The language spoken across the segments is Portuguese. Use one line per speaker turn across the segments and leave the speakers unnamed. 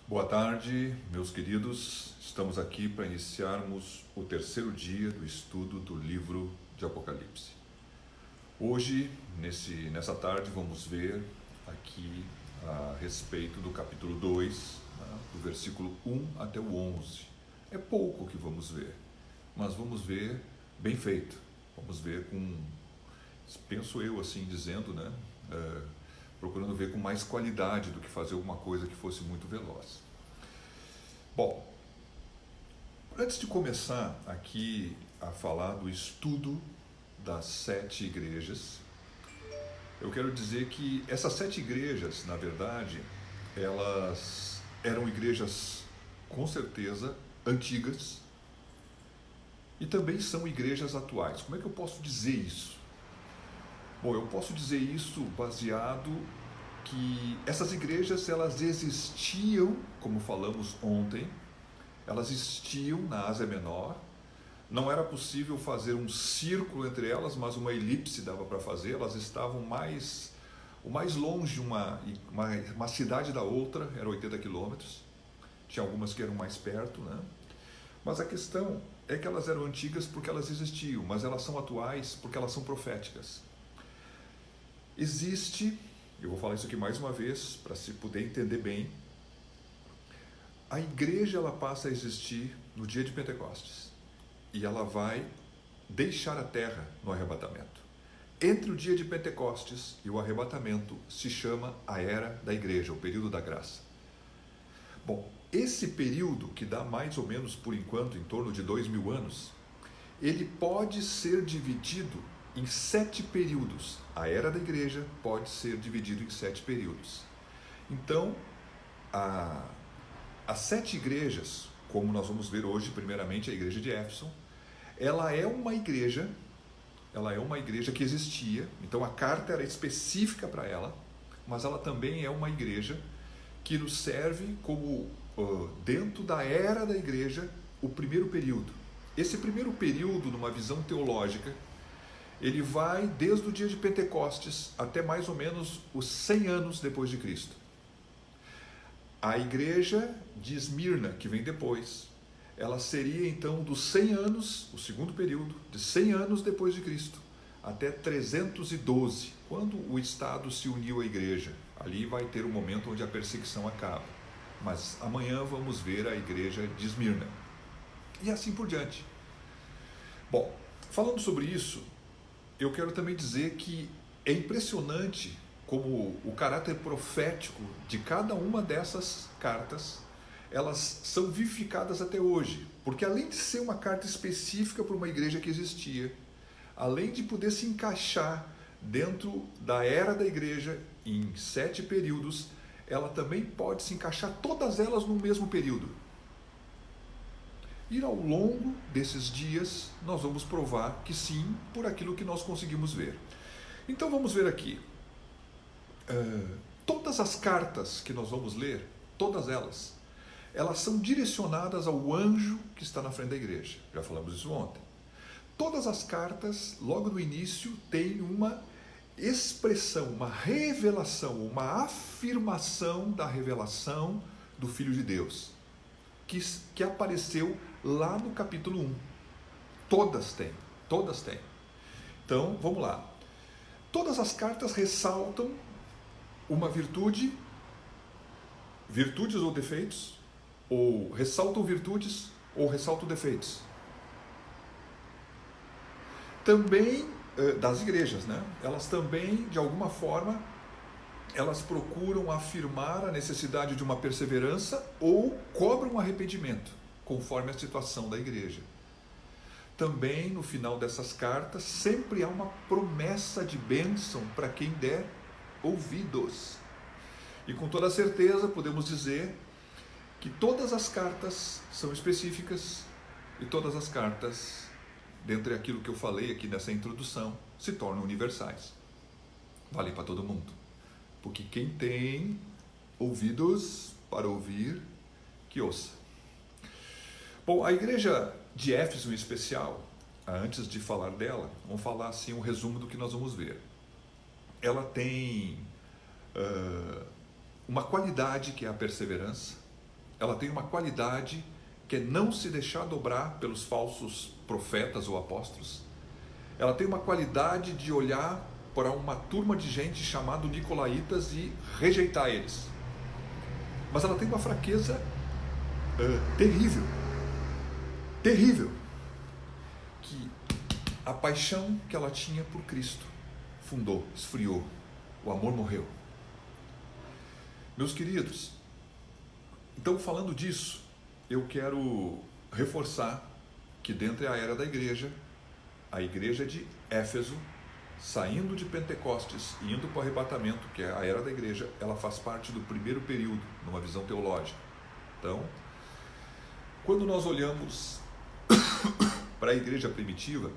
Boa tarde, meus queridos. Estamos aqui para iniciarmos o terceiro dia do estudo do livro de Apocalipse. Hoje, nessa tarde, vamos ver aqui a respeito do capítulo 2, do versículo 1 até o 11. É pouco que vamos ver, mas vamos ver bem feito. Vamos ver com, penso eu assim dizendo, procurando ver com mais qualidade do que fazer alguma coisa que fosse muito veloz. Bom, antes de começar aqui a falar do estudo das 7 igrejas, eu quero dizer que essas 7 igrejas, na verdade, elas eram igrejas com certeza antigas e também são igrejas atuais. Como é que eu posso dizer isso? Bom, eu posso dizer isso baseado que essas igrejas, elas existiam, como falamos ontem, elas existiam na Ásia Menor. Não era possível fazer um círculo entre elas, mas uma elipse dava para fazer. Elas estavam o mais longe uma cidade da outra, era 80 quilômetros. Tinha algumas que eram mais perto, né? Mas a questão é que elas eram antigas porque elas existiam, mas elas são atuais porque elas são proféticas. Existe, eu vou falar isso aqui mais uma vez, para se poder entender bem, a igreja ela passa a existir no dia de Pentecostes e ela vai deixar a terra no arrebatamento. Entre o dia de Pentecostes e o arrebatamento se chama a era da igreja, o período da graça. Bom, esse período, que dá mais ou menos por enquanto em torno de 2000 anos, ele pode ser dividido em 7 períodos. A era da igreja pode ser dividido em 7 períodos. Então, as 7 igrejas, como nós vamos ver hoje, primeiramente a igreja de Éfeso, ela é uma igreja que existia, então a carta era específica para ela, mas ela também é uma igreja que nos serve como, dentro da era da igreja, o primeiro período. Esse primeiro período, numa visão teológica, ele vai desde o dia de Pentecostes até mais ou menos os 100 anos depois de Cristo. A igreja de Esmirna, que vem depois, ela seria então dos 100 anos, o segundo período, de 100 anos depois de Cristo, até 312, quando o Estado se uniu à igreja. Ali vai ter um momento onde a perseguição acaba. Mas amanhã vamos ver a igreja de Esmirna. E assim por diante. Bom, falando sobre isso, eu quero também dizer que é impressionante como o caráter profético de cada uma dessas cartas, elas são vivificadas até hoje. Porque além de ser uma carta específica para uma igreja que existia, além de poder se encaixar dentro da era da igreja em 7 períodos, ela também pode se encaixar todas elas no mesmo período. E ao longo desses dias, nós vamos provar que sim, por aquilo que nós conseguimos ver. Então vamos ver aqui. Todas as cartas que nós vamos ler, todas elas são direcionadas ao anjo que está na frente da igreja. Já falamos isso ontem. Todas as cartas, logo no início, têm uma expressão, uma revelação, uma afirmação da revelação do Filho de Deus, que apareceu lá no capítulo 1. Todas têm. Então, vamos lá. Todas as cartas ressaltam uma virtudes ou defeitos, ou ressaltam virtudes ou ressaltam defeitos. Também das igrejas, né? Elas também, de alguma forma, elas procuram afirmar a necessidade de uma perseverança ou cobram um arrependimento, conforme a situação da igreja. Também, no final dessas cartas, sempre há uma promessa de bênção para quem der ouvidos. E com toda certeza podemos dizer que todas as cartas são específicas e todas as cartas, dentre aquilo que eu falei aqui nessa introdução, se tornam universais. Vale para todo mundo. Porque quem tem ouvidos para ouvir, que ouça. Bom, a igreja de Éfeso em especial, antes de falar dela, vamos falar assim um resumo do que nós vamos ver. Ela tem uma qualidade que é a perseverança, ela tem uma qualidade que é não se deixar dobrar pelos falsos profetas ou apóstolos. Ela tem uma qualidade de olhar para uma turma de gente chamada Nicolaitas e rejeitar eles. Mas ela tem uma fraqueza terrível, terrível, que a paixão que ela tinha por Cristo fundou, esfriou, o amor morreu. Meus queridos, então falando disso, eu quero reforçar que dentro da era da igreja, a igreja de Éfeso, saindo de Pentecostes e indo para o arrebatamento, que é a era da igreja, ela faz parte do primeiro período, numa visão teológica. Então, quando nós olhamos para a igreja primitiva,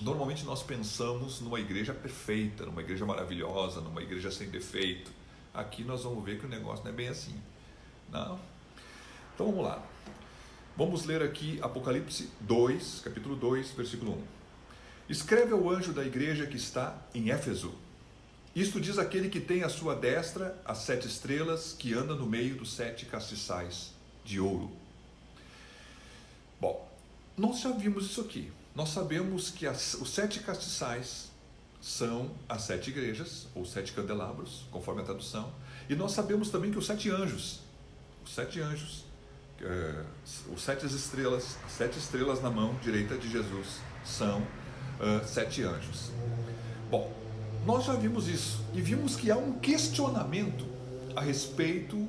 normalmente nós pensamos numa igreja perfeita, numa igreja maravilhosa, numa igreja sem defeito. Aqui nós vamos ver que o negócio não é bem assim. Não? Então vamos lá. Vamos ler aqui Apocalipse 2, capítulo 2, versículo 1. Escreve ao anjo da igreja que está em Éfeso. Isto diz aquele que tem à sua destra as 7 estrelas, que anda no meio dos 7 castiçais de ouro. Bom, nós já vimos isso aqui. Nós sabemos que os 7 castiçais são as 7 igrejas, ou 7 candelabros, conforme a tradução. E nós sabemos também que os 7 anjos, os 7 estrelas, as 7 estrelas na mão direita de Jesus são 7 anjos. Bom, nós já vimos isso e vimos que há um questionamento a respeito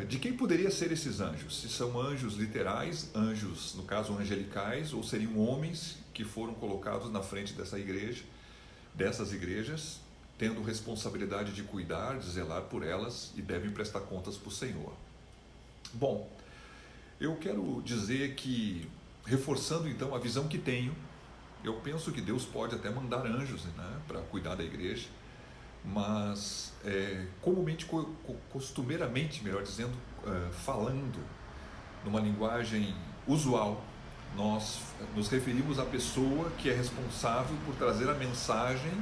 de quem poderia ser esses anjos. Se são anjos literais, anjos, no caso angelicais, ou seriam homens que foram colocados na frente dessa igreja, dessas igrejas, tendo responsabilidade de cuidar, de zelar por elas e devem prestar contas para o Senhor. Bom, eu quero dizer que, reforçando então a visão que tenho, eu penso que Deus pode até mandar anjos, né, para cuidar da igreja, mas costumeiramente, melhor dizendo, falando numa linguagem usual, nós nos referimos à pessoa que é responsável por trazer a mensagem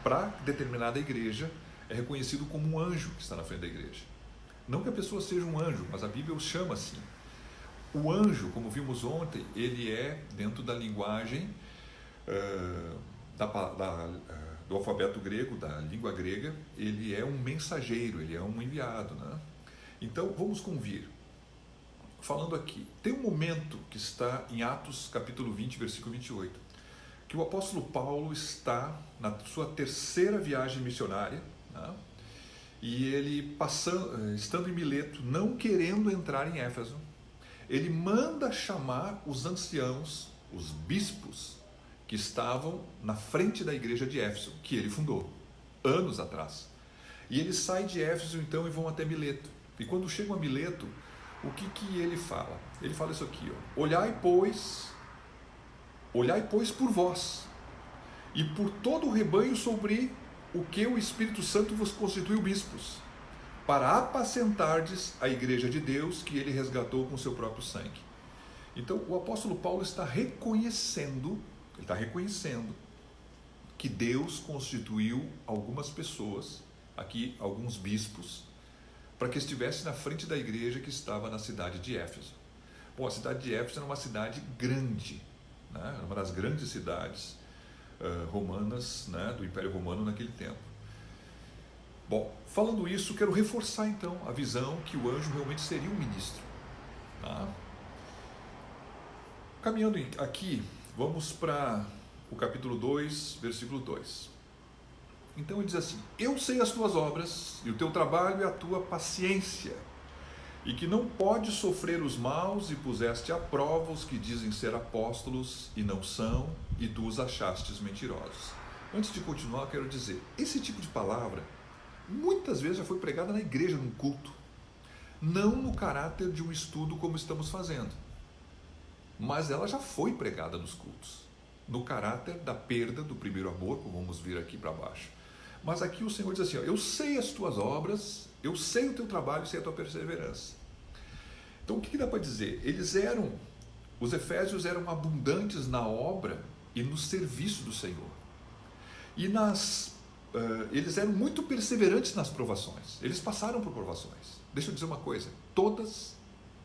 para determinada igreja, é reconhecido como um anjo que está na frente da igreja. Não que a pessoa seja um anjo, mas a Bíblia o chama assim. O anjo, como vimos ontem, ele é, dentro da linguagem do alfabeto grego, da língua grega, ele é um mensageiro, ele é um enviado, né? Então, vamos convir. Falando aqui, tem um momento que está em Atos capítulo 20, versículo 28, que o apóstolo Paulo está na sua 3ª viagem missionária, né? E ele, estando em Mileto, não querendo entrar em Éfeso, ele manda chamar os anciãos, os bispos, que estavam na frente da igreja de Éfeso, que ele fundou, anos atrás. E ele sai de Éfeso então e vão até Mileto. E quando chegam a Mileto, o que ele fala? Ele fala isso aqui, ó: olhai, pois, por vós, e por todo o rebanho sobre o que o Espírito Santo vos constituiu bispos, para apacentardes a igreja de Deus, que ele resgatou com seu próprio sangue. Então, o apóstolo Paulo está reconhecendo que Deus constituiu algumas pessoas, aqui alguns bispos, para que estivesse na frente da igreja que estava na cidade de Éfeso. Bom, a cidade de Éfeso era uma cidade grande, né? Era uma das grandes cidades romanas, né? Do Império Romano naquele tempo. Bom, falando isso, quero reforçar então a visão que o anjo realmente seria um ministro, tá? Caminhando aqui, vamos para o capítulo 2, versículo 2. Então ele diz assim: eu sei as tuas obras, e o teu trabalho e a tua paciência, e que não podes sofrer os maus, e puseste à prova os que dizem ser apóstolos e não são, e tu os achastes mentirosos. Antes de continuar, quero dizer, esse tipo de palavra muitas vezes já foi pregada na igreja, num culto, não no caráter de um estudo como estamos fazendo, mas ela já foi pregada nos cultos, no caráter da perda do primeiro amor, como vamos vir aqui para baixo. Mas aqui o Senhor diz assim, ó: eu sei as tuas obras, eu sei o teu trabalho, sei a tua perseverança. Então o que dá para dizer? Os efésios eram abundantes na obra e no serviço do Senhor. E nas eles eram muito perseverantes nas provações. Eles passaram por provações. Deixa eu dizer uma coisa: todas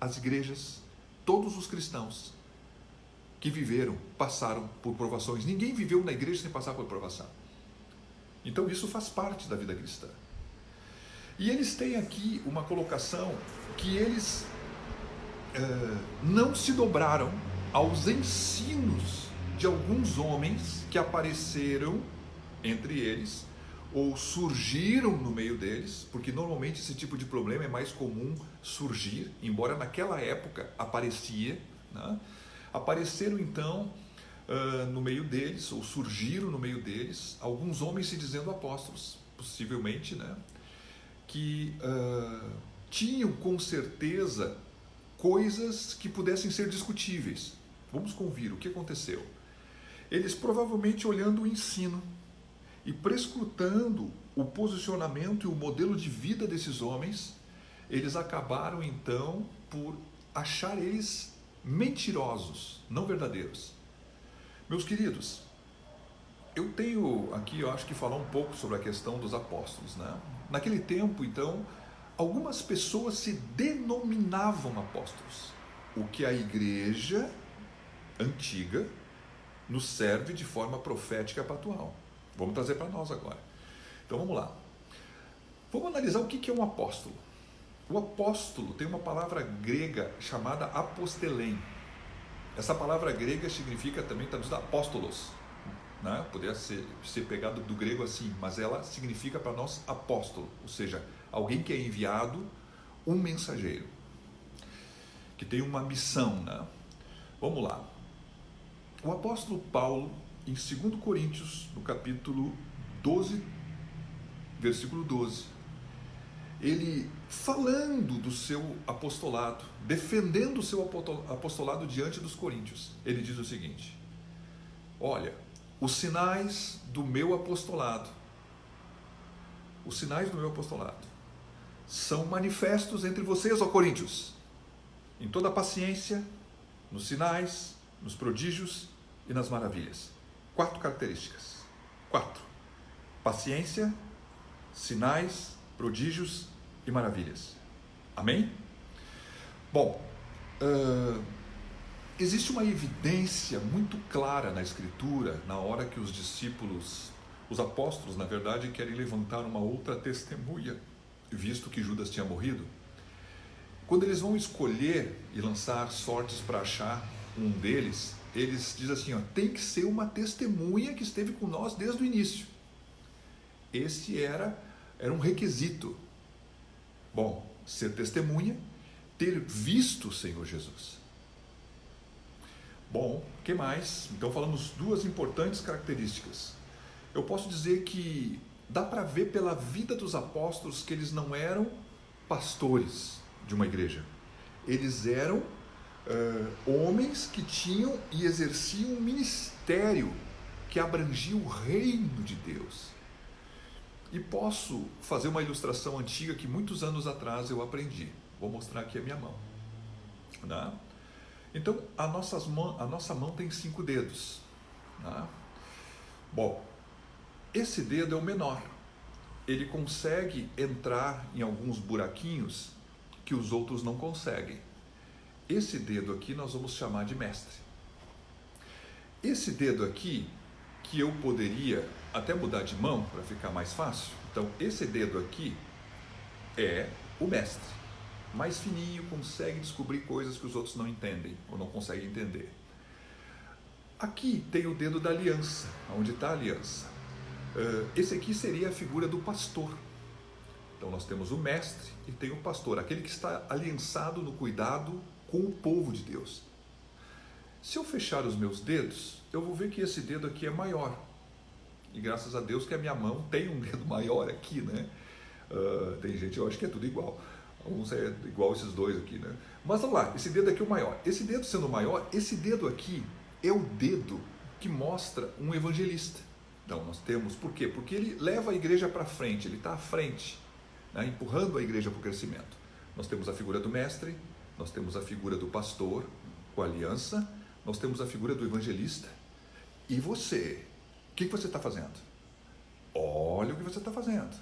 as igrejas, todos os cristãos que viveram, passaram por provações. Ninguém viveu na igreja sem passar por provação. Então isso faz parte da vida cristã. E eles têm aqui uma colocação que eles não se dobraram aos ensinos de alguns homens que apareceram entre eles, ou surgiram no meio deles, porque normalmente esse tipo de problema é mais comum surgir, embora naquela época aparecia, né? Apareceram então no meio deles, ou surgiram no meio deles, alguns homens se dizendo apóstolos, possivelmente, né? Que tinham com certeza coisas que pudessem ser discutíveis. Vamos convir o que aconteceu. Eles provavelmente olhando o ensino e prescrutando o posicionamento e o modelo de vida desses homens, eles acabaram então por achar eles mentirosos, não verdadeiros. Meus queridos, eu tenho aqui, eu acho que falar um pouco sobre a questão dos apóstolos, né? Naquele tempo, então, algumas pessoas se denominavam apóstolos, o que a igreja antiga nos serve de forma profética para atual. Vamos trazer para nós agora. Então vamos lá. Vamos analisar o que é um apóstolo. O apóstolo tem uma palavra grega chamada apostelém. Essa palavra grega significa também traduzido apóstolos, né? Poderia ser pegado do grego assim, mas ela significa para nós apóstolo, ou seja, alguém que é enviado, um mensageiro, que tem uma missão, né? Vamos lá. O apóstolo Paulo, em 2 Coríntios, no capítulo 12, versículo 12, ele falando do seu apostolado, defendendo o seu apostolado diante dos coríntios, ele diz o seguinte: olha, os sinais do meu apostolado são manifestos entre vocês, ó coríntios, em toda a paciência, nos sinais, nos prodígios e nas maravilhas. 4 características. 4. Paciência, sinais, prodígios e maravilhas. Amém? Bom, existe uma evidência muito clara na Escritura, na hora que os discípulos, os apóstolos, na verdade, querem levantar uma outra testemunha, visto que Judas tinha morrido. Quando eles vão escolher e lançar sortes para achar um deles, eles dizem assim, ó, tem que ser uma testemunha que esteve com nós desde o início. Esse era um requisito. Bom, ser testemunha, ter visto o Senhor Jesus. Bom, o que mais? Então falamos 2 importantes características. Eu posso dizer que dá para ver pela vida dos apóstolos que eles não eram pastores de uma igreja. Eles eram homens que tinham e exerciam um ministério que abrangia o reino de Deus. E posso fazer uma ilustração antiga que muitos anos atrás eu aprendi. Vou mostrar aqui a minha mão. Né? Então, a nossa mão tem 5 dedos. Né? Bom, esse dedo é o menor. Ele consegue entrar em alguns buraquinhos que os outros não conseguem. Esse dedo aqui nós vamos chamar de mestre. Esse dedo aqui, que eu poderia até mudar de mão para ficar mais fácil. Então, esse dedo aqui é o mestre. Mais fininho, consegue descobrir coisas que os outros não entendem ou não conseguem entender. Aqui tem o dedo da aliança, onde está a aliança. Esse aqui seria a figura do pastor. Então nós temos o mestre e tem o pastor, aquele que está aliançado no cuidado com o povo de Deus. Se eu fechar os meus dedos, eu vou ver que esse dedo aqui é maior. E graças a Deus que a minha mão tem um dedo maior aqui, né? Tem gente, eu acho que é tudo igual. Alguns é igual esses dois aqui, né? Mas vamos lá, esse dedo aqui é o maior. Esse dedo sendo maior, esse dedo aqui é o dedo que mostra um evangelista. Então nós temos, por quê? Porque ele leva a igreja para frente, ele está à frente, né? Empurrando a igreja para o crescimento. Nós temos a figura do mestre, nós temos a figura do pastor com a aliança, nós temos a figura do evangelista. E você, o que você está fazendo? olha o que você está fazendo.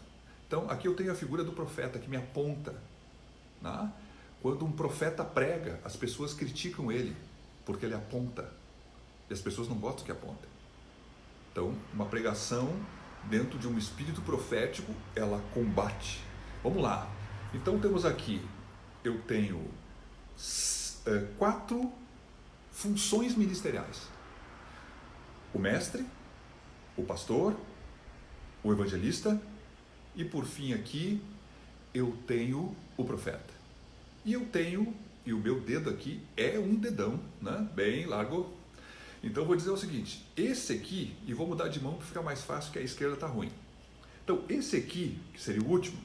Então, aqui eu tenho a figura do profeta que me aponta, né? Quando um profeta prega, as pessoas criticam ele, porque ele aponta. E as pessoas não gostam que apontem. Então, uma pregação dentro de um espírito profético, ela combate. Vamos lá. Então, temos aqui, eu tenho 4 funções ministeriais. O mestre, o pastor, o evangelista e, por fim, aqui, eu tenho o profeta. E eu tenho, e o meu dedo aqui é um dedão, né? Bem largo. Então, vou dizer o seguinte, esse aqui, e vou mudar de mão para ficar mais fácil, que a esquerda está ruim. Então, esse aqui, que seria o último,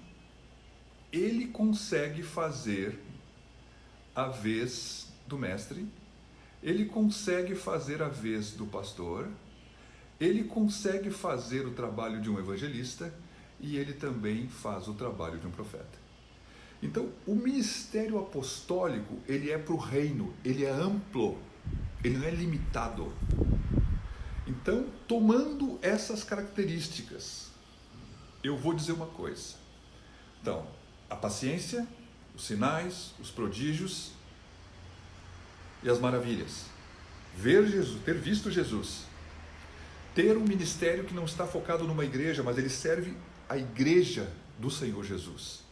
ele consegue fazer a vez do mestre, ele consegue fazer a vez do pastor, ele consegue fazer o trabalho de um evangelista e ele também faz o trabalho de um profeta. Então, o ministério apostólico, ele é para o reino, ele é amplo, ele não é limitado. Então, tomando essas características, eu vou dizer uma coisa. Então, a paciência, os sinais, os prodígios e as maravilhas. Ver Jesus, ter visto Jesus, ter um ministério que não está focado numa igreja, mas ele serve a igreja do Senhor Jesus.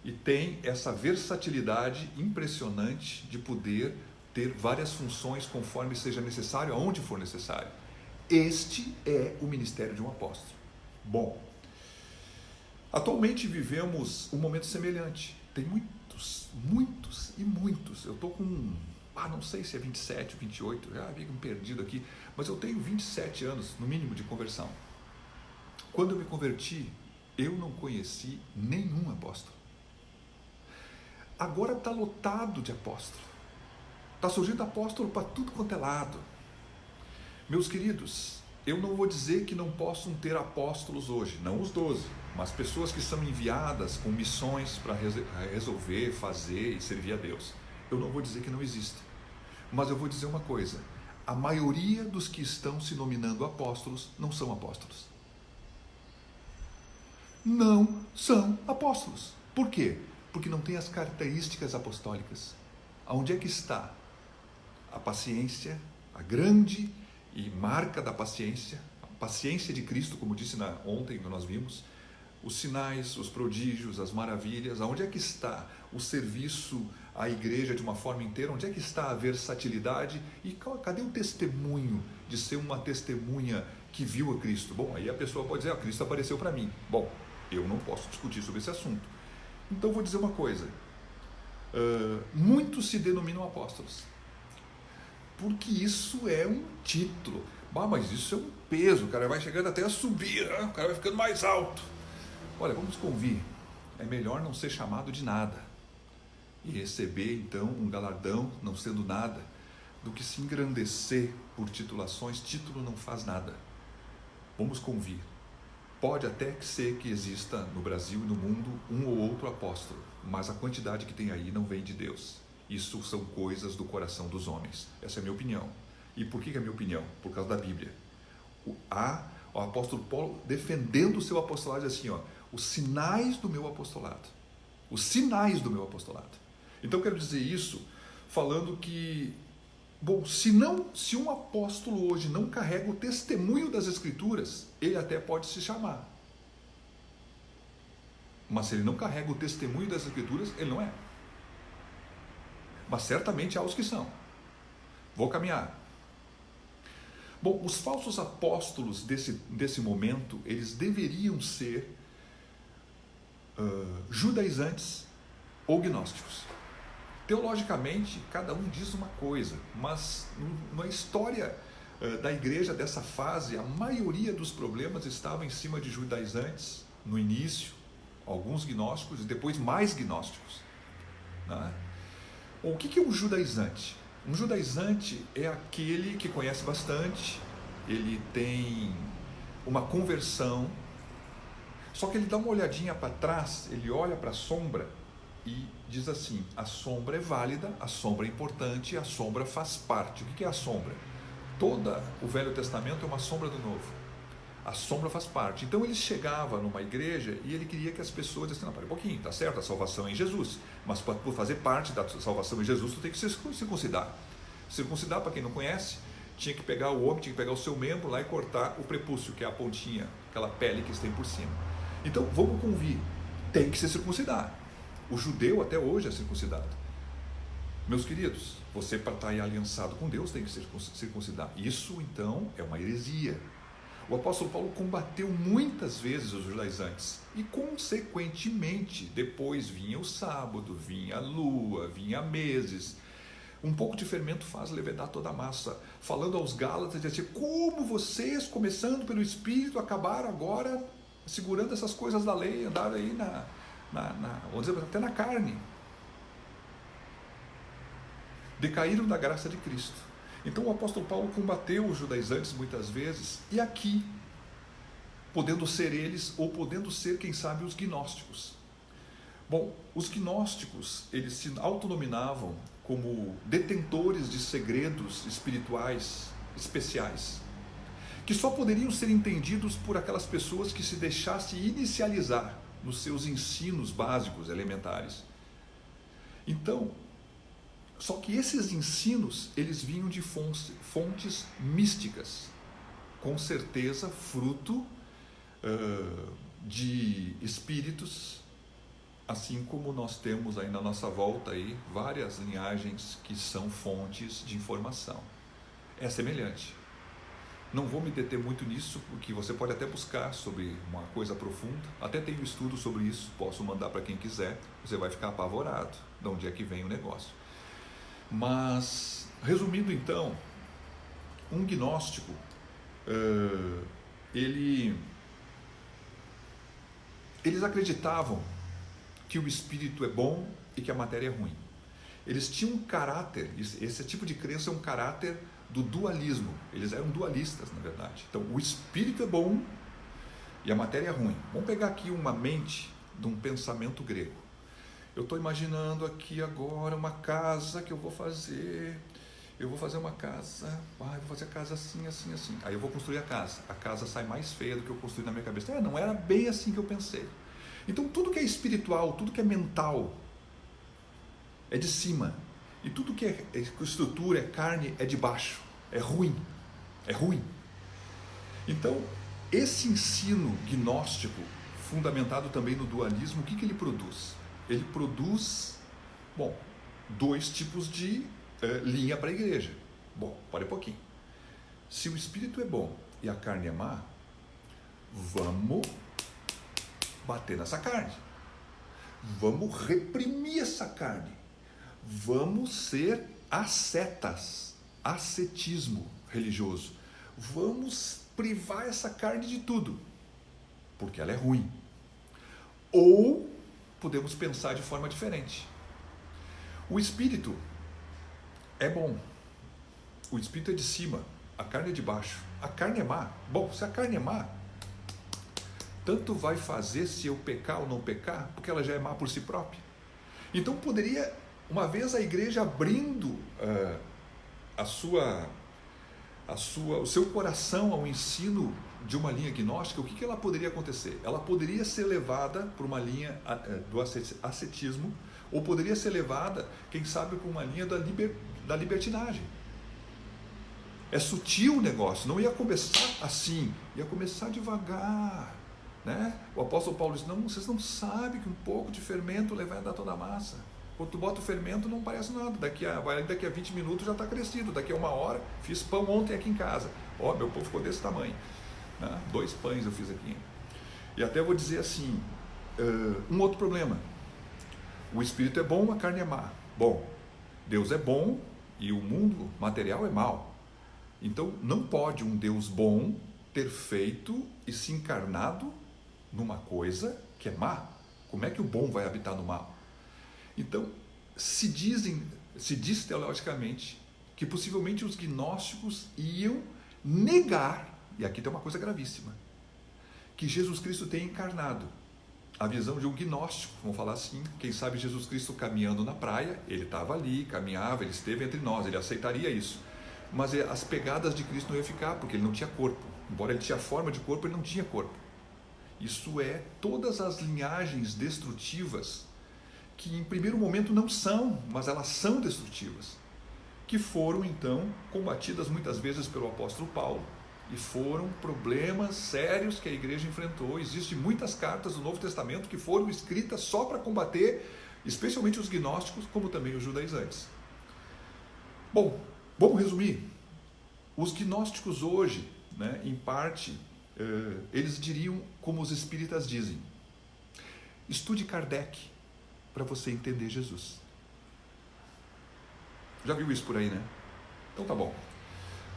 E tem essa versatilidade impressionante de poder ter várias funções conforme seja necessário, aonde for necessário. Este é o ministério de um apóstolo. Bom, atualmente vivemos um momento semelhante. Tem muitos e muitos. Eu estou com, não sei se é 27, 28, já havia me perdido aqui, mas eu tenho 27 anos, no mínimo, de conversão. Quando eu me converti, eu não conheci nenhum apóstolo. Agora está lotado de apóstolo. Está surgindo apóstolo para tudo quanto é lado. Meus queridos, eu não vou dizer que não possam ter apóstolos hoje, não os 12, mas pessoas que são enviadas com missões para resolver, fazer e servir a Deus. Eu não vou dizer que não existe, mas eu vou dizer uma coisa: a maioria dos que estão se nominando apóstolos não são apóstolos. Não são apóstolos. Por quê? Porque não tem as características apostólicas. Aonde é que está a paciência, a grande e marca da paciência, a paciência de Cristo, como disse ontem que nós vimos, os sinais, os prodígios, as maravilhas, aonde é que está o serviço à igreja de uma forma inteira, onde é que está a versatilidade e cadê o testemunho de ser uma testemunha que viu a Cristo? Bom, aí a pessoa pode dizer, Cristo apareceu para mim. Bom, eu não posso discutir sobre esse assunto. Então vou dizer uma coisa, muitos se denominam apóstolos, porque isso é um título, mas isso é um peso, o cara vai chegando até a subir, o cara vai ficando mais alto. Olha, vamos convir, é melhor não ser chamado de nada e receber então um galardão não sendo nada, do que se engrandecer por titulações. Título não faz nada. Vamos convir. Pode até ser que exista no Brasil e no mundo um ou outro apóstolo, mas a quantidade que tem aí não vem de Deus. Isso são coisas do coração dos homens. Essa é a minha opinião. E por que é a minha opinião? Por causa da Bíblia. O apóstolo Paulo, defendendo o seu apostolado, diz assim, os sinais do meu apostolado. Os sinais do meu apostolado. Então eu quero dizer isso falando que, se um apóstolo hoje não carrega o testemunho das Escrituras, ele até pode se chamar. Mas se ele não carrega o testemunho das Escrituras, ele não é. Mas certamente há os que são. Vou caminhar. Bom, os falsos apóstolos desse momento, eles deveriam ser judaizantes ou gnósticos. Teologicamente, cada um diz uma coisa, mas na história da igreja dessa fase, a maioria dos problemas estava em cima de judaizantes, no início, alguns gnósticos e depois mais gnósticos. Né? O que é um judaizante? Um judaizante é aquele que conhece bastante, ele tem uma conversão, só que ele dá uma olhadinha para trás, ele olha para a sombra e diz assim, a sombra é válida, a sombra é importante, a sombra faz parte. O que é a sombra? Todo o Velho Testamento é uma sombra do Novo. A sombra faz parte. Então ele chegava numa igreja e ele queria que as pessoas dissessem, não, para um pouquinho, tá certo, a salvação é em Jesus, mas por fazer parte da salvação em Jesus, tu tem que se circuncidar. Circuncidar, para quem não conhece, tinha que pegar o homem, tinha que pegar o seu membro lá e cortar o prepúcio, que é a pontinha, aquela pele que tem por cima. Então, vamos convir, tem que se circuncidar. O judeu até hoje é circuncidado. Meus queridos, você para estar aliançado com Deus tem que se circuncidar. Isso, então, é uma heresia. O apóstolo Paulo combateu muitas vezes os judaizantes e, consequentemente, depois vinha o sábado, vinha a lua, vinha meses. Um pouco de fermento faz levedar toda a massa. Falando aos Gálatas, ele dizia, como vocês, começando pelo Espírito, acabaram agora segurando essas coisas da lei, andaram aí vamos dizer, até na carne. Decaíram da graça de Cristo. Então o apóstolo Paulo combateu os judaizantes muitas vezes, e aqui, podendo ser eles, ou podendo ser, quem sabe, os gnósticos. Bom, os gnósticos, eles se autonominavam como detentores de segredos espirituais especiais, que só poderiam ser entendidos por aquelas pessoas que se deixassem inicializar nos seus ensinos básicos, elementares. Então, só que esses ensinos, eles vinham de fontes místicas, com certeza fruto de espíritos, assim como nós temos aí na nossa volta aí várias linhagens que são fontes de informação. É semelhante. Não vou me deter muito nisso, porque você pode até buscar sobre uma coisa profunda. Até tenho estudo sobre isso, posso mandar para quem quiser. Você vai ficar apavorado de onde é que vem o negócio. Mas, resumindo então, um gnóstico, eles acreditavam que o espírito é bom e que a matéria é ruim. Eles tinham um caráter, esse tipo de crença é um caráter do dualismo. Eles eram dualistas, na verdade. Então, o espírito é bom e a matéria é ruim. Vamos pegar aqui uma mente de um pensamento grego. Eu estou imaginando aqui agora uma casa que eu vou fazer. Eu vou fazer uma casa, vou fazer a casa assim, assim, assim. Aí eu vou construir a casa. A casa sai mais feia do que eu construí na minha cabeça. Não era bem assim que eu pensei. Então tudo que é espiritual, tudo que é mental, é de cima. E tudo que é estrutura, é carne, é de baixo. É ruim. É ruim. Então, esse ensino gnóstico, fundamentado também no dualismo, o que ele produz? Ele produz, dois tipos de linha para a igreja. Pare um pouquinho. Se o espírito é bom e a carne é má, vamos bater nessa carne. Vamos reprimir essa carne. Vamos ser ascetas, ascetismo religioso. Vamos privar essa carne de tudo, porque ela é ruim. Ou podemos pensar de forma diferente. O espírito é bom, o espírito é de cima, a carne é de baixo. A carne é má. Se a carne é má, tanto vai fazer se eu pecar ou não pecar, porque ela já é má por si própria. Então poderia, uma vez a igreja abrindo o seu coração ao ensino de uma linha gnóstica, o que ela poderia acontecer? Ela poderia ser levada por uma linha do ascetismo, ou poderia ser levada, quem sabe, por uma linha da libertinagem. É sutil o negócio, não ia começar assim, ia começar devagar, né? O apóstolo Paulo diz, não, vocês não sabem que um pouco de fermento vai dar toda a massa. Quando tu bota o fermento não parece nada, daqui a 20 minutos já está crescido, daqui a 1 hora, fiz pão ontem aqui em casa, meu pão ficou desse tamanho, né? 2 pães eu fiz aqui. E até vou dizer assim, um outro problema, o espírito é bom, a carne é má. Deus é bom e o mundo material é mau. Então não pode um Deus bom ter feito e se encarnado numa coisa que é má. Como é que o bom vai habitar no mal? Então, se diz teologicamente que possivelmente os gnósticos iam negar, e aqui tem uma coisa gravíssima, que Jesus Cristo tem encarnado. A visão de um gnóstico, vamos falar assim, quem sabe Jesus Cristo caminhando na praia, ele estava ali, caminhava, ele esteve entre nós, ele aceitaria isso. Mas as pegadas de Cristo não iam ficar, porque ele não tinha corpo. Embora ele tinha forma de corpo, ele não tinha corpo. Isso é, todas as linhagens destrutivas, que em primeiro momento não são, mas elas são destrutivas, que foram então combatidas muitas vezes pelo apóstolo Paulo, e foram problemas sérios que a igreja enfrentou. Existem muitas cartas do Novo Testamento que foram escritas só para combater, especialmente os gnósticos, como também os judaizantes. Bom, vamos resumir. Os gnósticos hoje, né, em parte, eles diriam como os espíritas dizem: estude Kardec para você entender Jesus. Já viu isso por aí, né? Então tá bom.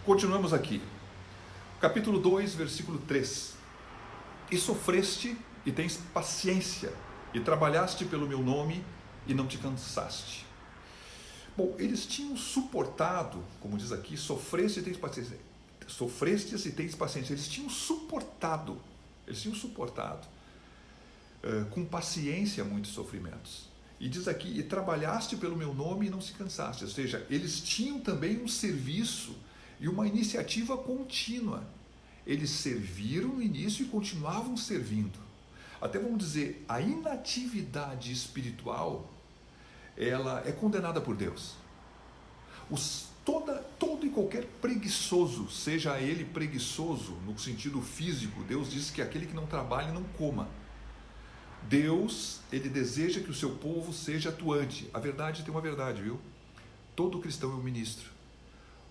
Continuamos aqui. Capítulo 2, versículo 3. E sofreste e tens paciência, e trabalhaste pelo meu nome e não te cansaste. Bom, eles tinham suportado, como diz aqui, sofreste e tens paciência. Sofrestes e tens paciência. Eles tinham suportado com paciência muitos sofrimentos. E diz aqui, e trabalhaste pelo meu nome e não se cansaste. Ou seja, eles tinham também um serviço e uma iniciativa contínua. Eles serviram no início e continuavam servindo. Até vamos dizer, a inatividade espiritual, ela é condenada por Deus. Todo e qualquer preguiçoso, seja ele preguiçoso no sentido físico, Deus diz que aquele que não trabalha não coma. Deus, ele deseja que o seu povo seja atuante. A verdade tem uma verdade, viu? Todo cristão é um ministro.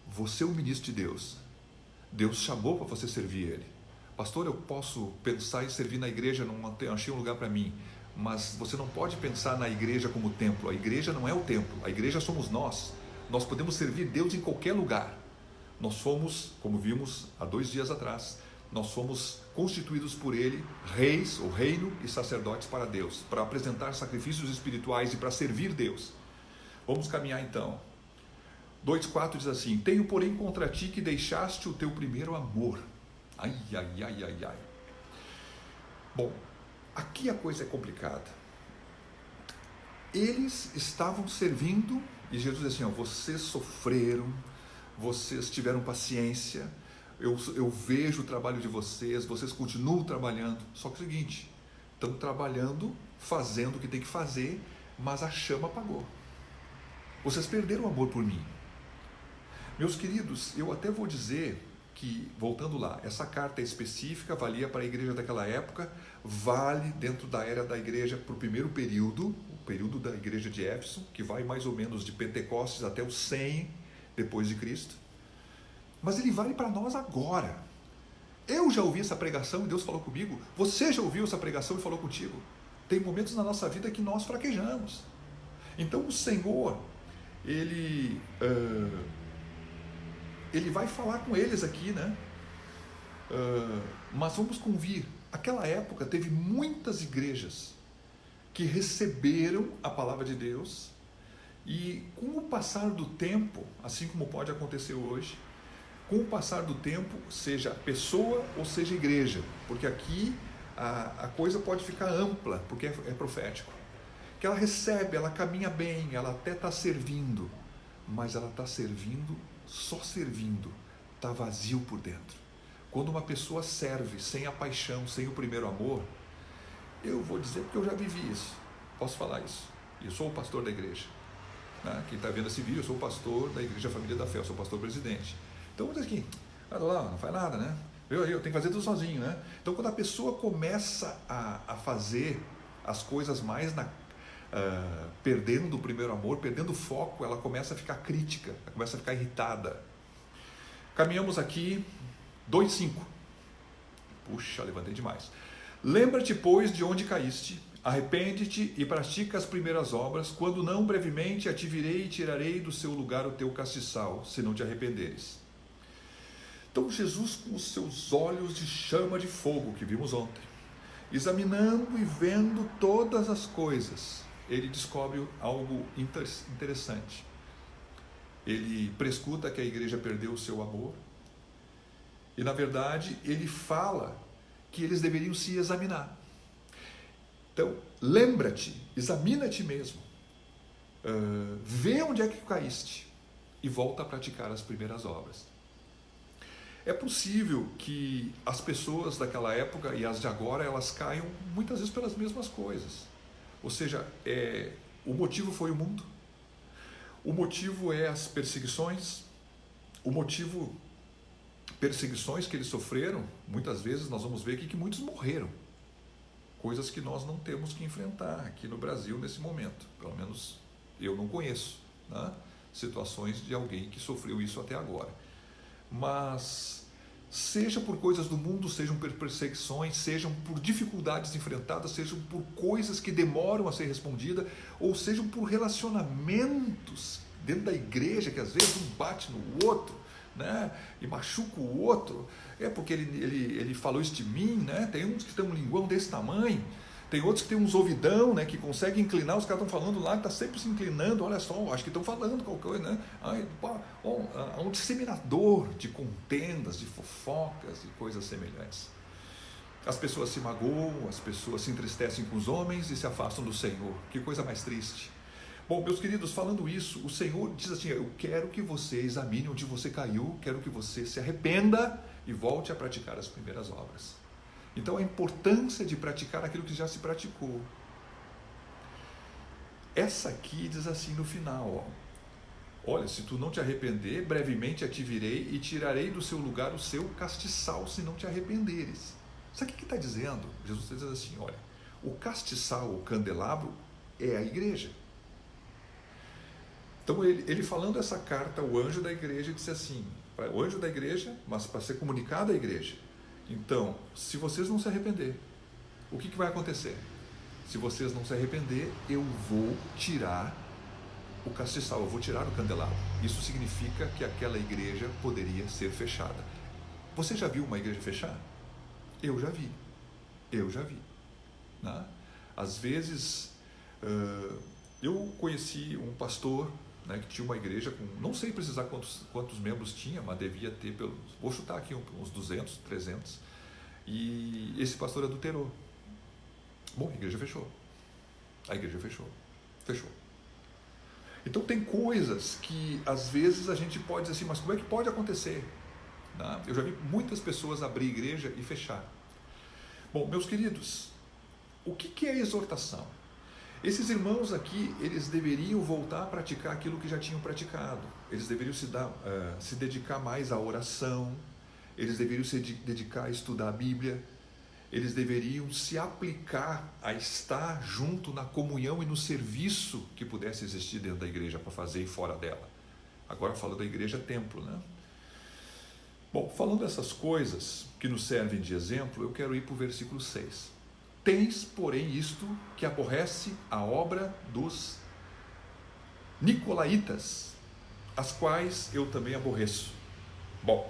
Você é um ministro de Deus. Deus chamou para você servir Ele. Pastor, eu posso pensar em servir na igreja, não achei um lugar para mim. Mas você não pode pensar na igreja como templo. A igreja não é o templo, a igreja somos nós. Nós podemos servir Deus em qualquer lugar. Nós somos, como vimos há 2 dias atrás, nós somos constituídos por Ele, reis, ou reino e sacerdotes para Deus, para apresentar sacrifícios espirituais e para servir Deus. Vamos caminhar então. 2,4 diz assim: tenho porém contra ti que deixaste o teu primeiro amor. Ai. Bom, aqui a coisa é complicada. Eles estavam servindo e Jesus diz assim: ó, vocês sofreram, vocês tiveram paciência, eu vejo o trabalho de vocês, vocês continuam trabalhando. Só que é o seguinte, estão trabalhando, fazendo o que tem que fazer, mas a chama apagou. Vocês perderam o amor por mim. Meus queridos, eu até vou dizer que, voltando lá, essa carta específica valia para a igreja daquela época, vale dentro da era da igreja para o primeiro período, o período da igreja de Éfeso, que vai mais ou menos de Pentecostes até o 100 depois de Cristo. Mas ele vale para nós agora. Eu já ouvi essa pregação e Deus falou comigo. Você já ouviu essa pregação e falou contigo. Tem momentos na nossa vida que nós fraquejamos. Então o Senhor, Ele vai falar com eles aqui, né? Mas vamos convir. Aquela época teve muitas igrejas que receberam a palavra de Deus e com o passar do tempo, assim como pode acontecer hoje, com o passar do tempo, seja pessoa ou seja igreja, porque aqui a coisa pode ficar ampla, porque é profético, que ela recebe, ela caminha bem, ela até está servindo, mas ela está servindo, só servindo, está vazio por dentro. Quando uma pessoa serve sem a paixão, sem o primeiro amor, eu vou dizer porque eu já vivi isso, posso falar isso, eu sou o pastor da igreja, né? Quem está vendo esse vídeo, eu sou o pastor da Igreja Família da Fé, eu sou o pastor presidente. Então, diz aqui, não faz nada, né? Eu tenho que fazer tudo sozinho, né? Então, quando a pessoa começa a fazer as coisas mais perdendo o primeiro amor, perdendo o foco, ela começa a ficar crítica, ela começa a ficar irritada. Caminhamos aqui, 2,5. Puxa, levantei demais. Lembra-te, pois, de onde caíste, arrepende-te e pratica as primeiras obras, quando não, brevemente te virei e tirarei do seu lugar o teu castiçal, se não te arrependeres. Então Jesus, com os seus olhos de chama de fogo, que vimos ontem, examinando e vendo todas as coisas, ele descobre algo interessante. Ele prescuta que a igreja perdeu o seu amor, e na verdade ele fala que eles deveriam se examinar. Então, lembra-te, examina-te mesmo, vê onde é que caíste e volta a praticar as primeiras obras. É possível que as pessoas daquela época e as de agora, elas caiam muitas vezes pelas mesmas coisas. Ou seja, o motivo foi o mundo, o motivo é as perseguições, o motivo, perseguições que eles sofreram, muitas vezes nós vamos ver aqui que muitos morreram. Coisas que nós não temos que enfrentar aqui no Brasil nesse momento. Pelo menos eu não conheço, né, situações de alguém que sofreu isso até agora. Mas seja por coisas do mundo, sejam por perseguições, sejam por dificuldades enfrentadas, sejam por coisas que demoram a ser respondidas, ou sejam por relacionamentos dentro da igreja, que às vezes um bate no outro, né, e machuca o outro, porque ele falou isso de mim, né? Tem uns que tem um linguão desse tamanho, tem outros que tem uns ouvidão, né, que conseguem inclinar, os caras estão falando lá, que está sempre se inclinando, olha só, acho que estão falando qualquer coisa, né? Há um disseminador de contendas, de fofocas e coisas semelhantes. As pessoas se magoam, as pessoas se entristecem com os homens e se afastam do Senhor. Que coisa mais triste. Bom, meus queridos, falando isso, o Senhor diz assim: eu quero que você examine onde você caiu, quero que você se arrependa e volte a praticar as primeiras obras. Então, a importância de praticar aquilo que já se praticou. Essa aqui diz assim no final, olha, se tu não te arrepender, brevemente te virei e tirarei do seu lugar o seu castiçal, se não te arrependeres. Sabe o que está dizendo? Jesus está dizendo assim, olha, o castiçal, o candelabro, é a igreja. Então, ele falando essa carta, o anjo da igreja disse assim, o anjo da igreja, mas para ser comunicado à igreja. Então, se vocês não se arrepender, o que vai acontecer? Se vocês não se arrepender, eu vou tirar o castiçal, eu vou tirar o candelabro. Isso significa que aquela igreja poderia ser fechada. Você já viu uma igreja fechar? Eu já vi. Né? Às vezes, eu conheci um pastor, né, que tinha uma igreja com, não sei precisar quantos membros tinha, mas devia ter, vou chutar aqui uns 200, 300, e esse pastor adulterou. Bom, a igreja fechou. Então tem coisas que às vezes a gente pode dizer assim, mas como é que pode acontecer? Né? Eu já vi muitas pessoas abrir igreja e fechar. Bom, meus queridos, o que é exortação? Esses irmãos aqui, eles deveriam voltar a praticar aquilo que já tinham praticado. Eles deveriam se dedicar mais à oração, eles deveriam se dedicar a estudar a Bíblia, eles deveriam se aplicar a estar junto na comunhão e no serviço que pudesse existir dentro da igreja para fazer e fora dela. Agora falo da igreja templo, né? Bom, falando dessas coisas que nos servem de exemplo, eu quero ir para o versículo 6. Tens, porém, isto que aborrece a obra dos nicolaítas, as quais eu também aborreço. Bom,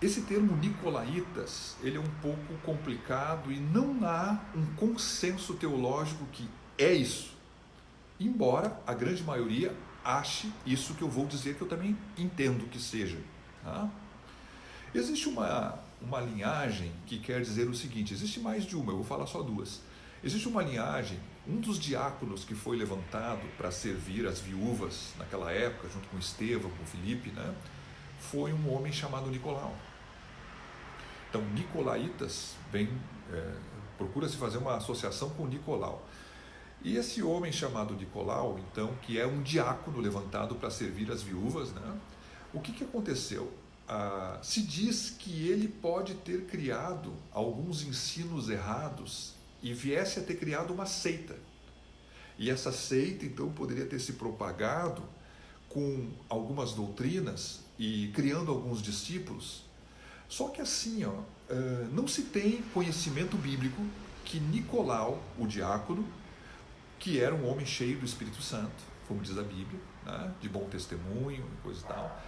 esse termo nicolaítas, ele é um pouco complicado e não há um consenso teológico que é isso. Embora a grande maioria ache isso que eu vou dizer, que eu também entendo que seja. Tá? Existe uma linhagem que quer dizer o seguinte, existe mais de uma, eu vou falar só duas. Existe uma linhagem, um dos diáconos que foi levantado para servir as viúvas naquela época, junto com Estevão, com Filipe, né, foi um homem chamado Nicolau. Então, nicolaítas, procura-se fazer uma associação com Nicolau. E esse homem chamado Nicolau, então, que é um diácono levantado para servir as viúvas, né, o que aconteceu? Se diz que ele pode ter criado alguns ensinos errados e viesse a ter criado uma seita. E essa seita, então, poderia ter se propagado com algumas doutrinas e criando alguns discípulos. Só que assim, não se tem conhecimento bíblico que Nicolau, o diácono, que era um homem cheio do Espírito Santo, como diz a Bíblia, né, de bom testemunho e coisa e tal,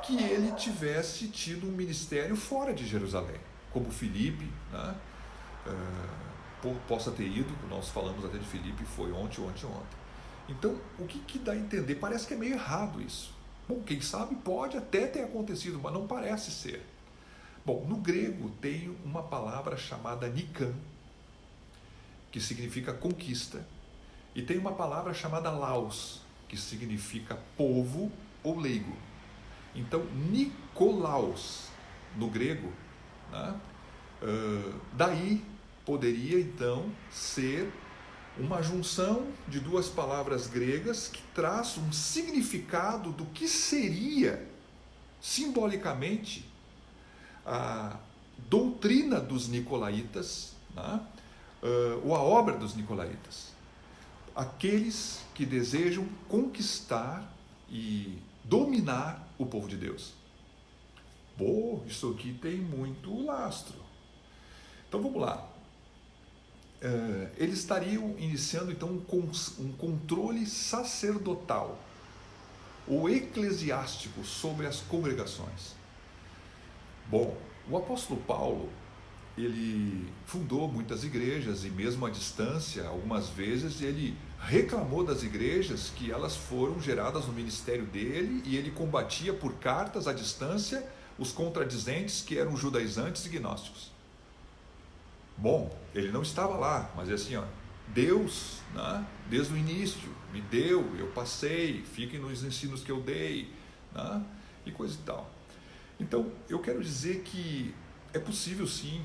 que ele tivesse tido um ministério fora de Jerusalém, como Filipe, né, possa ter ido, nós falamos até de Filipe, foi ontem. Então, o que dá a entender? Parece que é meio errado isso. Bom, quem sabe pode até ter acontecido, mas não parece ser. Bom, no grego tem uma palavra chamada nikan, que significa conquista, e tem uma palavra chamada laos, que significa povo ou leigo. Então, Nicolaos, no grego, né? Daí poderia então ser uma junção de duas palavras gregas que traz um significado do que seria simbolicamente a doutrina dos nicolaítas, né? Ou a obra dos nicolaítas. Aqueles que desejam conquistar e dominar o povo de Deus. Pô, isso aqui tem muito lastro. Então vamos lá. Eles estariam iniciando então um controle sacerdotal ou eclesiástico sobre as congregações. Bom, o apóstolo Paulo, ele fundou muitas igrejas e mesmo à distância, algumas vezes ele reclamou das igrejas que elas foram geradas no ministério dele e ele combatia por cartas à distância os contradizentes que eram judaizantes e gnósticos. Bom, ele não estava lá, mas é assim, ó, Deus, né, desde o início, me deu, eu passei, fiquem nos ensinos que eu dei, né, e coisa e tal. Então, eu quero dizer que é possível sim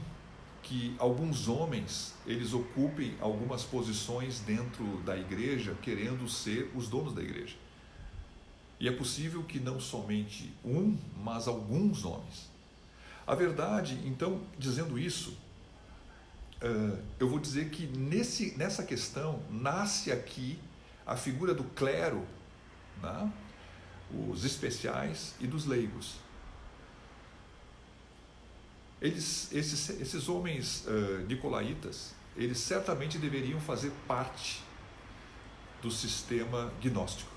que alguns homens, eles ocupem algumas posições dentro da igreja, querendo ser os donos da igreja. E é possível que não somente um, mas alguns homens. A verdade, então, dizendo isso, eu vou dizer que nessa questão nasce aqui a figura do clero, né? Os especiais e dos leigos. Esses homens nicolaítas, eles certamente deveriam fazer parte do sistema gnóstico.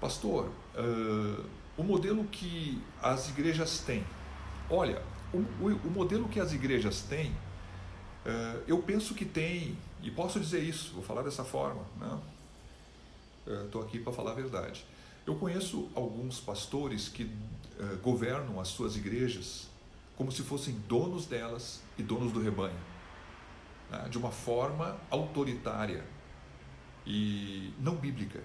Pastor, o modelo que as igrejas têm, olha, o modelo que as igrejas têm, eu penso que tem, e posso dizer isso, vou falar dessa forma, né? Estou aqui para falar a verdade. Eu conheço alguns pastores que governam as suas igrejas como se fossem donos delas e donos do rebanho, né? De uma forma autoritária e não bíblica.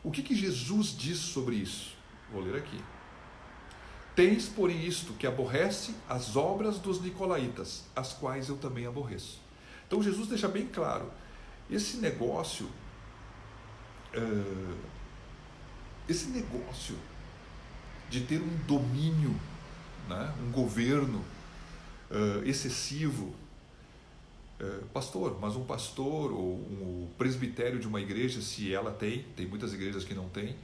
O que Jesus diz sobre isso? Vou ler aqui. Tens, porém, isto, que aborrece as obras dos nicolaítas, as quais eu também aborreço. Então Jesus deixa bem claro, esse negócio de ter um domínio, né, um governo excessivo, pastor, mas um pastor ou um presbitério de uma igreja, se ela tem muitas igrejas que não tem,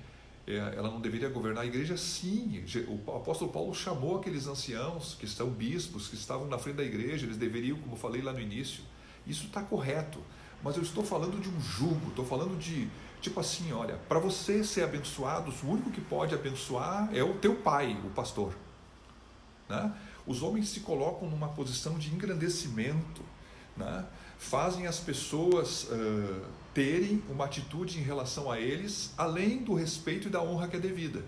ela não deveria governar a igreja? Sim, o apóstolo Paulo chamou aqueles anciãos, que são bispos, que estavam na frente da igreja, eles deveriam, como eu falei lá no início, isso está correto, mas eu estou falando de um jugo, estou falando de, tipo assim, olha, para você ser abençoado, o único que pode abençoar é o teu pai, o pastor, né? Os homens se colocam numa posição de engrandecimento, né? Fazem as pessoas terem uma atitude em relação a eles, além do respeito e da honra que é devida.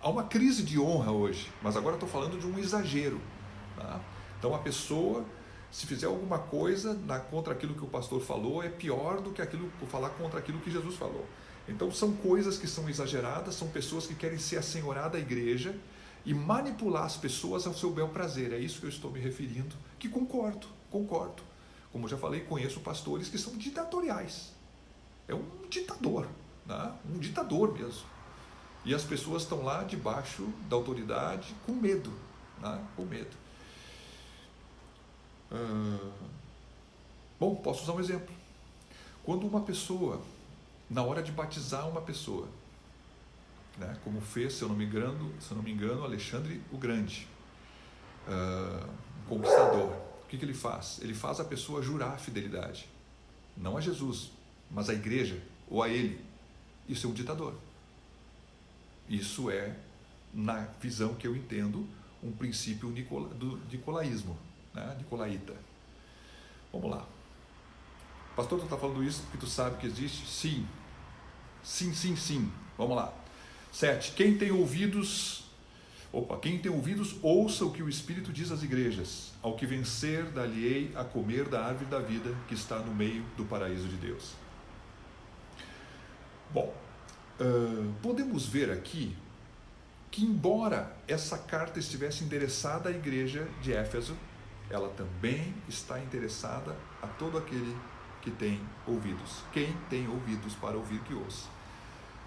Há uma crise de honra hoje, mas agora estou falando de um exagero, tá? Então a pessoa, se fizer alguma coisa contra aquilo que o pastor falou, é pior do que falar contra aquilo que Jesus falou. Então são coisas que são exageradas, são pessoas que querem ser a senhorada da igreja e manipular as pessoas ao seu bel prazer. É isso que eu estou me referindo, que concordo. Como eu já falei, conheço pastores que são ditatoriais. É um ditador, né? Um ditador mesmo. E as pessoas estão lá debaixo da autoridade com medo, né? Com medo. Bom, posso usar um exemplo. Quando uma pessoa, na hora de batizar uma pessoa, né, como fez, se eu não me engano, Alexandre o Grande, conquistador, o que ele faz? Ele faz a pessoa jurar fidelidade, não a Jesus, mas à igreja ou a ele. Isso é um ditador. Isso é, na visão que eu entendo, um princípio do nicolaísmo, né? Nicolaíta. Vamos lá. Pastor, tu está falando isso porque tu sabe que existe? Sim. Sim. Vamos lá. 7. Quem tem ouvidos, ouça o que o Espírito diz às igrejas. Ao que vencer, dar-lhe-ei a comer da árvore da vida que está no meio do paraíso de Deus. Bom, podemos ver aqui que embora essa carta estivesse endereçada à igreja de Éfeso, ela também está interessada a todo aquele que tem ouvidos. Quem tem ouvidos para ouvir, que ouça.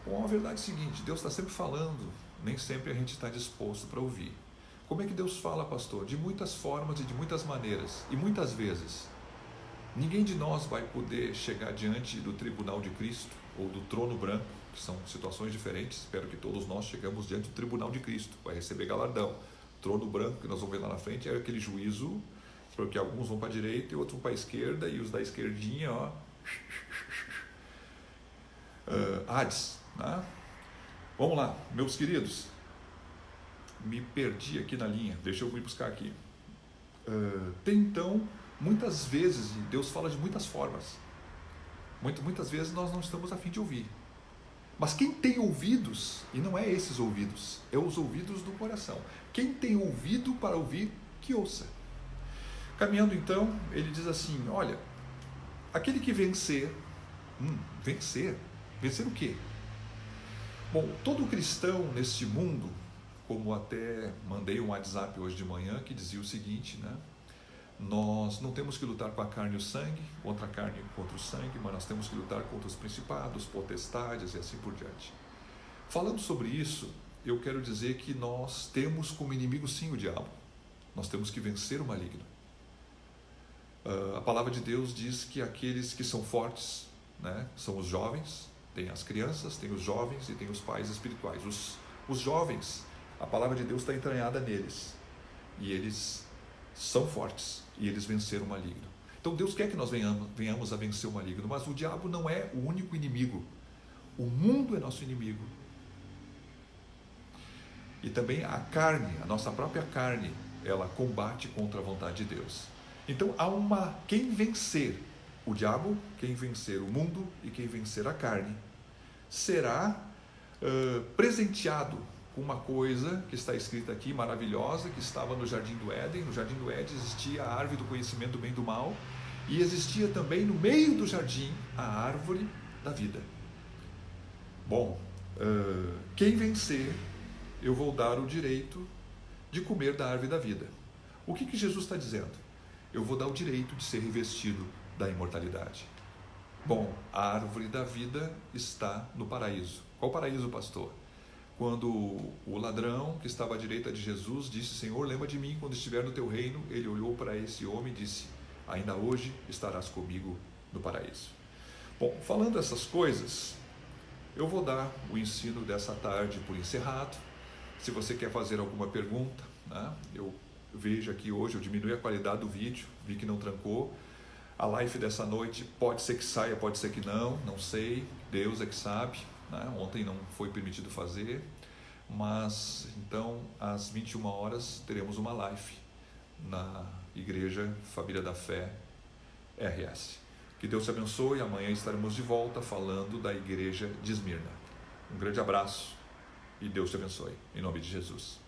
Bom, a verdade é a seguinte, Deus está sempre falando, nem sempre a gente está disposto para ouvir. Como é que Deus fala, pastor? De muitas formas e de muitas maneiras, e muitas vezes. Ninguém de nós vai poder chegar diante do tribunal de Cristo, ou do trono branco, que são situações diferentes. Espero que todos nós chegamos diante do tribunal de Cristo, vai receber galardão. Trono branco, que nós vamos ver lá na frente, é aquele juízo, porque alguns vão para a direita e outros vão para a esquerda, e os da esquerdinha, ó, Hades, né? Vamos lá, meus queridos, me perdi aqui na linha, deixa eu me buscar aqui. Tem então, muitas vezes, Deus fala de muitas formas, muitas vezes nós não estamos a fim de ouvir, mas quem tem ouvidos, e não é esses ouvidos, é os ouvidos do coração, quem tem ouvido para ouvir, que ouça. Caminhando então, ele diz assim, olha, aquele que vencer, vencer o quê? Bom, todo cristão neste mundo, como até mandei um WhatsApp hoje de manhã que dizia o seguinte, né? Nós não temos que lutar com a carne e o sangue, contra a carne e contra o sangue, mas nós temos que lutar contra os principados, potestades e assim por diante. Falando sobre isso, eu quero dizer que nós temos como inimigo sim o diabo. Nós temos que vencer o maligno. A palavra de Deus diz que aqueles que são fortes, né, são os jovens, tem as crianças, tem os jovens e tem os pais espirituais. Os jovens, a palavra de Deus está entranhada neles, e eles são fortes, e eles venceram o maligno. Então Deus quer que nós venhamos a vencer o maligno, mas o diabo não é o único inimigo, o mundo é nosso inimigo, e também a carne, a nossa própria carne, ela combate contra a vontade de Deus. Então há quem vencer o diabo, quem vencer o mundo e quem vencer a carne, será presenteado com uma coisa que está escrita aqui, maravilhosa, que estava no Jardim do Éden. No Jardim do Éden existia a árvore do conhecimento do bem e do mal, e existia também no meio do jardim a árvore da vida. Bom, quem vencer, eu vou dar o direito de comer da árvore da vida. O que Jesus está dizendo? Eu vou dar o direito de ser revestido da imortalidade. Bom, a árvore da vida está no paraíso. Qual paraíso, pastor? Quando o ladrão que estava à direita de Jesus disse, Senhor, lembra de mim quando estiver no teu reino, ele olhou para esse homem e disse, ainda hoje estarás comigo no paraíso. Bom, falando essas coisas, eu vou dar o ensino dessa tarde por encerrado. Se você quer fazer alguma pergunta, né, eu vejo aqui hoje, eu diminui a qualidade do vídeo, vi que não trancou. A live dessa noite pode ser que saia, pode ser que não sei, Deus é que sabe, né? Ontem não foi permitido fazer, mas então às 21 horas teremos uma live na Igreja Família da Fé RS. Que Deus te abençoe, amanhã estaremos de volta falando da Igreja de Esmirna. Um grande abraço e Deus te abençoe, em nome de Jesus.